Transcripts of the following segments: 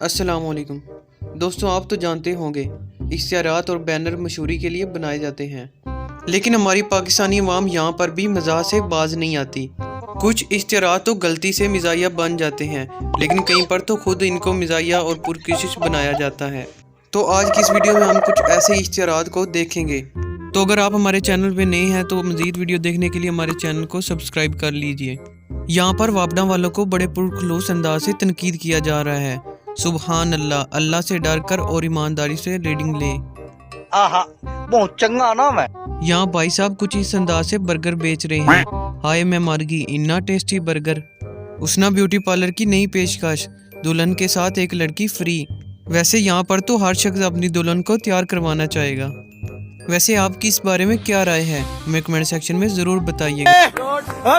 अस्सलाम वालेकुम दोस्तों, आप तो जानते होंगे इश्तिहारात और बैनर मशहूरी के लिए बनाए जाते हैं, लेकिन हमारी पाकिस्तानी अवाम यहाँ पर भी मज़ाक से बाज नहीं आती। कुछ इश्तिहारात तो गलती से मिज़ाहिया बन जाते हैं, लेकिन कहीं पर तो खुद इनको मिज़ाहिया और पुरकशिश बनाया जाता है। तो आज की इस वीडियो में हम कुछ ऐसे इश्तिहारात को देखेंगे। तो अगर आप हमारे चैनल पे नए हैं तो मज़ीद वीडियो देखने के लिए हमारे चैनल को सब्सक्राइब कर लीजिए। यहाँ पर वापडा वालों को बड़े पुरखलूस अंदाज से तनकीद किया जा रहा है। सुबहान अल्लाह, अल्लाह से डर कर और ईमानदारी से रीडिंग ले। आहा, बहुत चंगा नाम है। यहाँ भाई साहब कुछ इस अंदाज से बर्गर बेच रहे हैं। हाय मैं मर गई, इन्ना टेस्टी बर्गर। उसना ब्यूटी पार्लर की नई पेशकश, दुल्हन के साथ एक लड़की फ्री। वैसे यहाँ पर तो हर शख्स अपनी दुल्हन को तैयार करवाना चाहेगा। वैसे आपकी इस बारे में क्या राय है, हमें कमेंट सेक्शन में जरूर बताइएगा।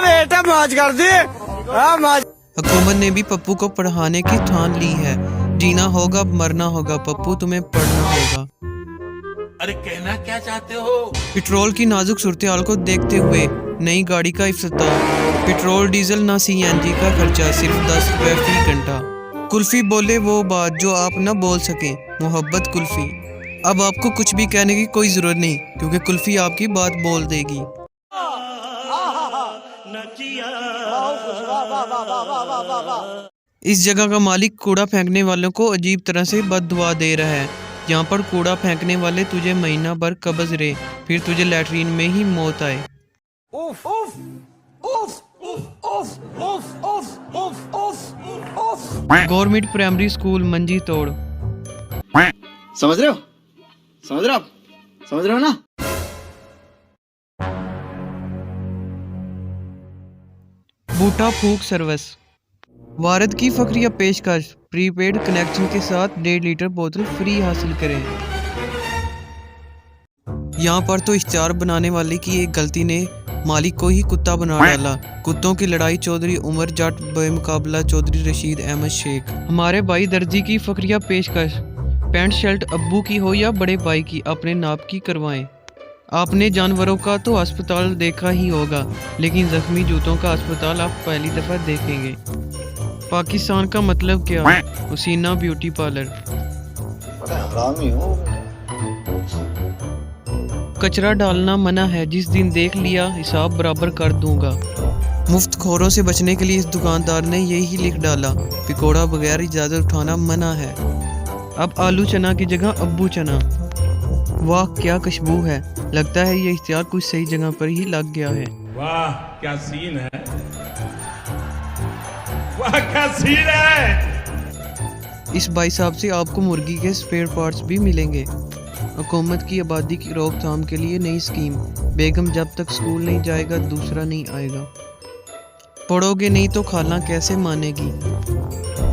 बेटा मौज कर दी। हुकूमत ने भी पप्पू को पढ़ाने की ठान ली है। जीना होगा मरना होगा, पप्पू तुम्हें पढ़ना होगा। अरे कहना क्या चाहते हो? पेट्रोल की नाजुक सूरत हाल को देखते हुए नई गाड़ी का इफ्तिताह। पेट्रोल डीजल ना सीएनजी का खर्चा, सिर्फ 10 रुपए फी घंटा। कुल्फी बोले वो बात जो आप न बोल सके, मोहब्बत कुल्फी। अब आपको कुछ भी कहने की कोई जरूरत नहीं, क्योंकि कुल्फी आपकी बात बोल देगी। इस जगह का मालिक कूड़ा फेंकने वालों को अजीब तरह से बद्दुआ दे रहा है। यहाँ पर कूड़ा फेंकने वाले तुझे महीना भर कब्ज रहे, फिर तुझे लैट्रीन में ही मौत आए। उफ, उफ, उफ, उफ, उफ, उफ, उफ, उफ, उफ। गवर्नमेंट प्राइमरी स्कूल मंजी तोड़। समझ रहे हो? समझ रहे हो आप? समझ रहे हो ना? बूटा फूक सर्विस। भारत की फखरिया पेशकश, प्रीपेड कनेक्शन के साथ 1.5 लीटर बोतल फ्री हासिल करें। यहाँ पर तो इश्तिहार बनाने वाले की एक गलती ने मालिक को ही कुत्ता बना डाला। कुत्तों की लड़ाई, चौधरी उमर जट बेमुकाबला चौधरी रशीद अहमद शेख। हमारे भाई दर्जी की फखरिया पेशकश, पैंट शर्ट अब्बू की हो या बड़े भाई की, अपने नाप की करवाएं। आपने जानवरों का तो अस्पताल देखा ही होगा, लेकिन जख्मी जूतों का अस्पताल आप पहली दफा देखेंगे। पाकिस्तान का मतलब क्या? हुसीना ब्यूटी पार्लर। कचरा डालना मना है, जिस दिन देख लिया हिसाब बराबर कर दूंगा। मुफ्त खोरों से बचने के लिए इस दुकानदार ने यही लिख डाला, पकौड़ा बगैर इजाजत उठाना मना है। अब आलू चना की जगह अब्बू चना। वाह क्या खुशबू है, लगता है ये इश्तिहार कुछ सही जगह पर ही लग गया है। वाह क्या सीन है, वाह क्या सीन है। इस भाई साहब से आपको मुर्गी के स्पेयर पार्ट्स भी मिलेंगे। हुकूमत की आबादी की रोकथाम के लिए नई स्कीम, बेगम जब तक स्कूल नहीं जाएगा दूसरा नहीं आएगा। पढ़ोगे नहीं तो खाला कैसे मानेगी।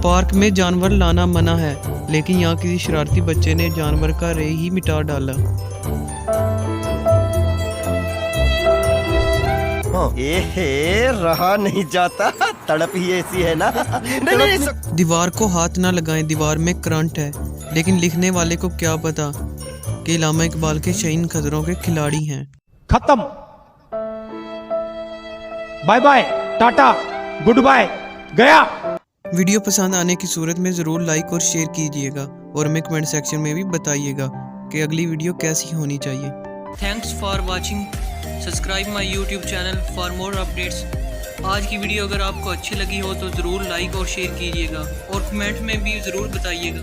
पार्क में जानवर लाना मना है, लेकिन यहाँ किसी शरारती बच्चे ने जानवर का रे ही मिटा डाला। रहा नहीं जाता, तड़प ही ऐसी है ना। नहीं। दीवार को हाथ ना लगाएं, दीवार में करंट है। लेकिन लिखने वाले को क्या पता कि इलामा इकबाल के शहीन खजरों के खिलाड़ी हैं। खत्म, bye bye, tata, goodbye, गया। वीडियो पसंद आने की सूरत में ज़रूर लाइक और शेयर कीजिएगा, और हमें कमेंट सेक्शन में भी बताइएगा कि अगली वीडियो कैसी होनी चाहिए। Thanks for watching, subscribe my YouTube channel for more updates. आज की वीडियो अगर आपको अच्छी लगी हो तो ज़रूर लाइक और शेयर कीजिएगा, और कमेंट में भी ज़रूर बताइएगा।